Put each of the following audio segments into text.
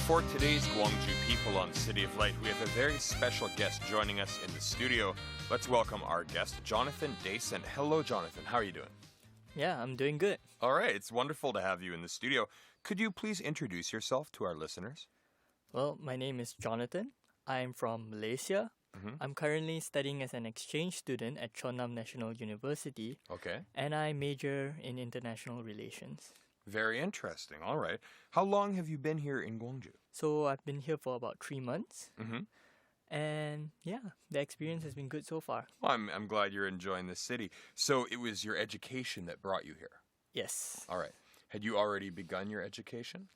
For today's Gwangju People on City of Light, we have a very special guest joining us in the studio. Let's welcome our guest, Jonathan Dason. Hello, Jonathan. How are you doing? Yeah, I'm doing good. All right. It's wonderful to have you in the studio. Could you please introduce yourself to our listeners? Well, my name is Jonathan. I'm from Malaysia. I'm currently studying as an exchange student at Chonnam National University. Okay. And I major in international relations. Very interesting. All right. How long have you been here in Gwangju? So I've been here for about 3 months. Mm-hmm. And yeah, the experience has been good so far. Well, I'm glad you're enjoying this city. So it was your education that brought you here? Yes. All right. Had you already begun your education?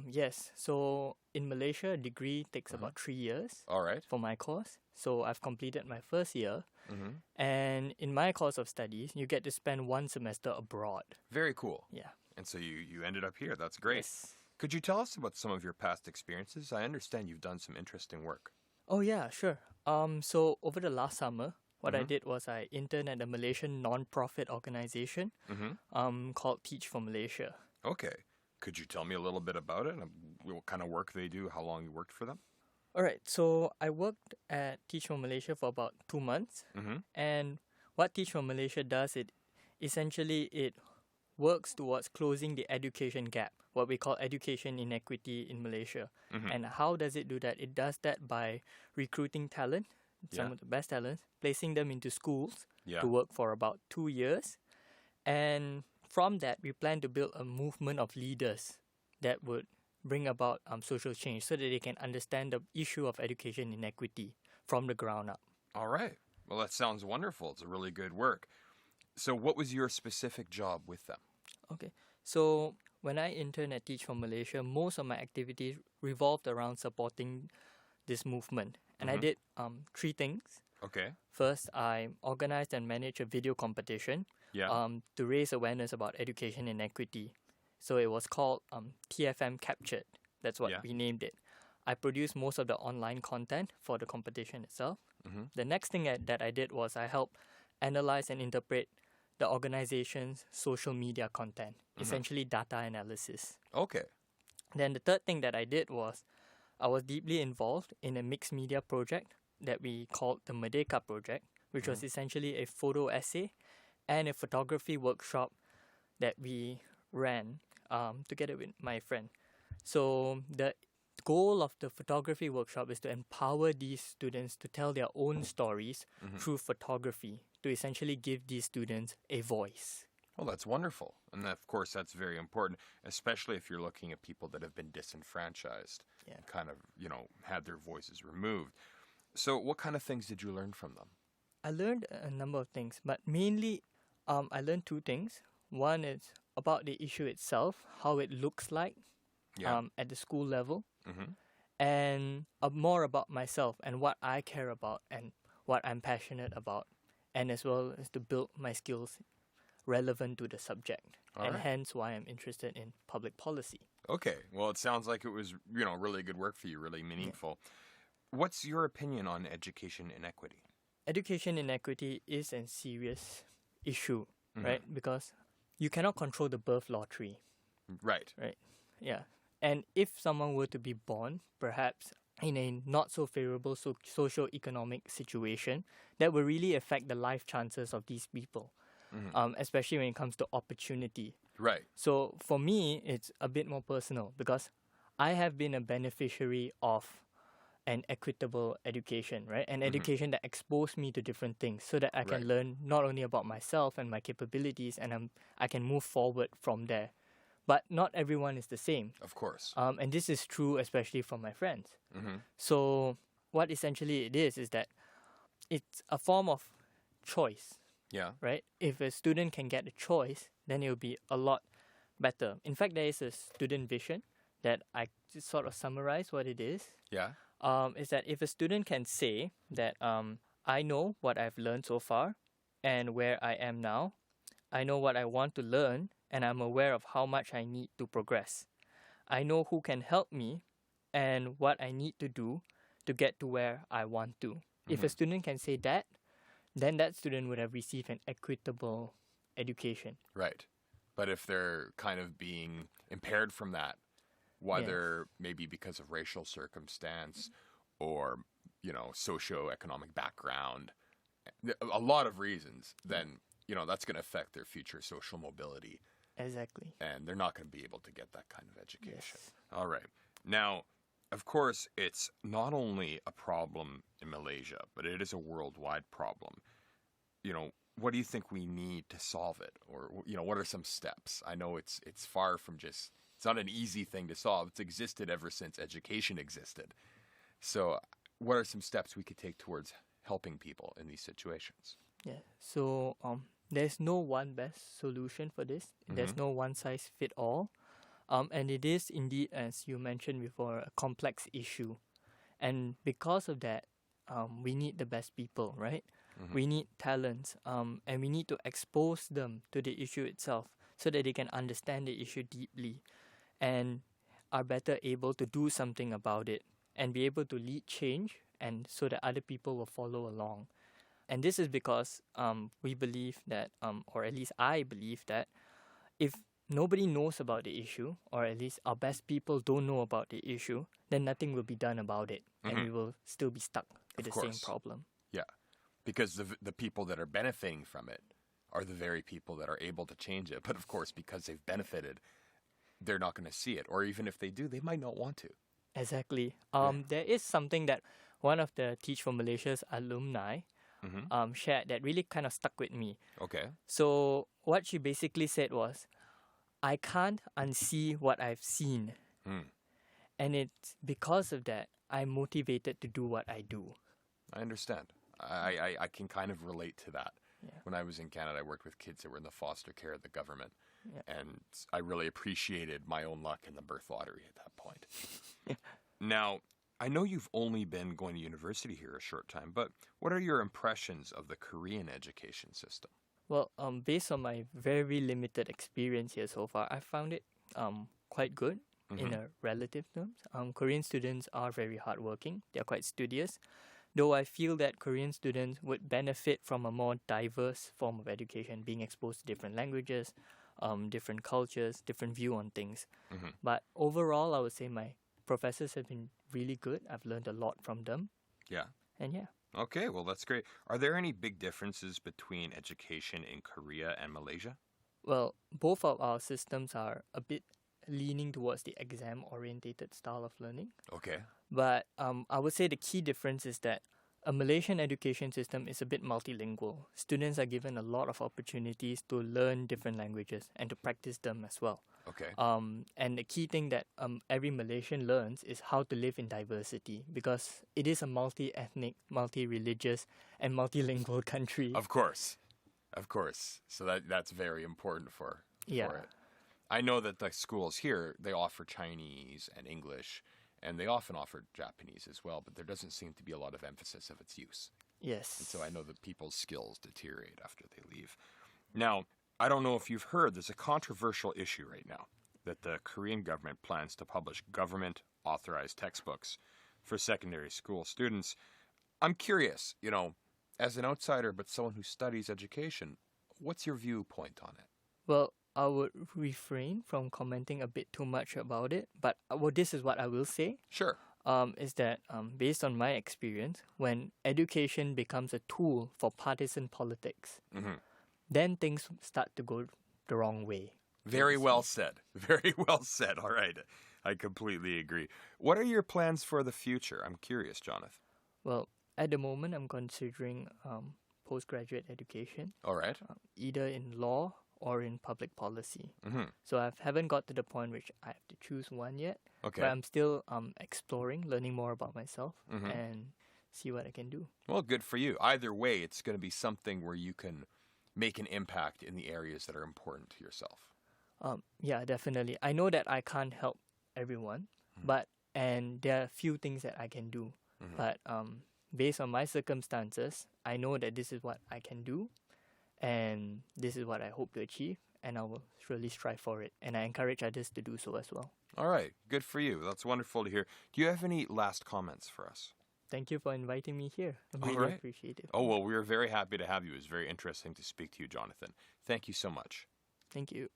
Yes. So in Malaysia, a degree takes about 3 years All right. for my course. So I've completed my first year. Mm-hmm. And in my course of studies, you get to spend 1 semester abroad. Very cool. Yeah. And so you ended up here. That's great. Yes. Could you tell us about some of your past experiences? I understand you've done some interesting work. Oh yeah, sure. So over the last summer, what I did was I interned at a Malaysian non-profit organization called Teach For Malaysia. Okay. Could you tell me a little bit about it? What kind of work they do? How long you worked for them? All right, so I worked at Teach For Malaysia for about 2 months. And what Teach For Malaysia does, it works towards closing the education gap, what we call education inequity in Malaysia. And how does it do that? It does that by recruiting talent, some of the best talents, placing them into schools to work for about 2 years. And from that, we plan to build a movement of leaders that would bring about social change so that they can understand the issue of education inequity from the ground up. All right. Well, that sounds wonderful. It's a really good work. So what was your specific job with them? Okay. So when I interned at Teach For Malaysia, most of my activities revolved around supporting this movement. And I did 3 things. Okay. First, I organized and managed a video competition to raise awareness about education inequity. So it was called TFM Captured. That's what we named it. I produced most of the online content for the competition itself. The next thing that I did was I helped analyze and interpret the organization's social media content, essentially data analysis. Okay. Then the third thing that I did was I was deeply involved in a mixed media project that we called the Merdeka project, which was essentially a photo essay and a photography workshop that we ran together with my friend. So the goal of the photography workshop is to empower these students to tell their own stories through photography, to essentially give these students a voice. Well, that's wonderful. And of course, that's very important, especially if you're looking at people that have been disenfranchised, kind of, had their voices removed. So what kind of things did you learn from them? I learned a number of things, but mainly I learned 2 things. One is about the issue itself, how it looks like at the school level, and more about myself and what I care about and what I'm passionate about, and as well as to build my skills relevant to the subject, hence why I'm interested in public policy. Okay. Well, it sounds like it was, really good work for you, really meaningful. What's your opinion on education inequity? Education inequity is a serious issue, right? Because you cannot control the birth lottery. Right. Right. Yeah. And if someone were to be born, perhaps in a not so favorable socio-economic situation, that will really affect the life chances of these people, especially when it comes to opportunity. Right. So for me, it's a bit more personal because I have been a beneficiary of an equitable education, right? An education that exposed me to different things so that I can learn not only about myself and my capabilities, and I can move forward from there. But not everyone is the same. Of course. And this is true especially for my friends. So what essentially it is that it's a form of choice. Yeah. Right? If a student can get a choice, then it will be a lot better. In fact, there is a student vision that I just sort of summarize what it is. Yeah. Is that if a student can say that I know what I've learned so far and where I am now, I know what I want to learn, and I'm aware of how much I need to progress. I know who can help me and what I need to do to get to where I want to. If a student can say that, then that student would have received an equitable education. Right. But if they're kind of being impaired from that, whether maybe because of racial circumstance or, socioeconomic background, a lot of reasons, then, that's going to affect their future social mobility. Exactly. And they're not going to be able to get that kind of education. Yes. All right. Now, of course, it's not only a problem in Malaysia, but it is a worldwide problem. What do you think we need to solve it? Or, what are some steps? I know it's far from it's not an easy thing to solve. It's existed ever since education existed. So what are some steps we could take towards helping people in these situations? Yeah. So there's no one best solution for this. There's no one size fit all. And it is indeed, as you mentioned before, a complex issue. And because of that, we need the best people, right? We need talents, and we need to expose them to the issue itself so that they can understand the issue deeply and are better able to do something about it and be able to lead change, and so that other people will follow along. And this is because we believe that, or at least I believe that, if nobody knows about the issue, or at least our best people don't know about the issue, then nothing will be done about it, and we will still be stuck with the same problem. Yeah, because the people that are benefiting from it are the very people that are able to change it. But of course, because they've benefited, they're not going to see it. Or even if they do, they might not want to. Exactly. There is something that one of the Teach For Malaysia's alumni shared that really kind of stuck with me. Okay. So what she basically said was, I can't unsee what I've seen. And it's because of that, I'm motivated to do what I do. I understand. I can kind of relate to that. Yeah. When I was in Canada, I worked with kids that were in the foster care of the government. Yeah. And I really appreciated my own luck in the birth lottery at that point. Now, I know you've only been going to university here a short time, but what are your impressions of the Korean education system? Well, based on my very limited experience here so far, I found it quite good in a relative terms. Korean students are very hardworking. They're quite studious. Though I feel that Korean students would benefit from a more diverse form of education, being exposed to different languages, different cultures, different view on things. But overall, I would say my professors have been really good. I've learned a lot from them. Yeah. And yeah. Okay, well, that's great. Are there any big differences between education in Korea and Malaysia? Well, both of our systems are a bit leaning towards the exam-orientated style of learning. Okay. But I would say the key difference is that a Malaysian education system is a bit multilingual. Students are given a lot of opportunities to learn different languages and to practice them as well. Okay. And the key thing that every Malaysian learns is how to live in diversity, because it is a multi-ethnic, multi-religious, and multilingual country. Of course. So that's very important for it. I know that the schools here, they offer Chinese and English, and they often offer Japanese as well, but there doesn't seem to be a lot of emphasis of its use. Yes. And so I know that people's skills deteriorate after they leave. Now, I don't know if you've heard, there's a controversial issue right now that the Korean government plans to publish government-authorized textbooks for secondary school students. I'm curious, as an outsider but someone who studies education, what's your viewpoint on it? Well, I would refrain from commenting a bit too much about it, but this is what I will say. Sure. Is that based on my experience, when education becomes a tool for partisan politics, then things start to go the wrong way. Very well said. Very well said. All right. I completely agree. What are your plans for the future? I'm curious, Jonathan. Well, at the moment, I'm considering postgraduate education. All right. Either in law or in public policy. So I haven't got to the point which I have to choose one yet. Okay. But I'm still exploring, learning more about myself, and see what I can do. Well, good for you. Either way, it's going to be something where you can make an impact in the areas that are important to yourself. Yeah, definitely. I know that I can't help everyone, and there are a few things that I can do. But based on my circumstances, I know that this is what I can do, and this is what I hope to achieve, and I will surely strive for it. And I encourage others to do so as well. All right. Good for you. That's wonderful to hear. Do you have any last comments for us? Thank you for inviting me here. I really appreciate it. Oh, well, we are very happy to have you. It was very interesting to speak to you, Jonathan. Thank you so much. Thank you.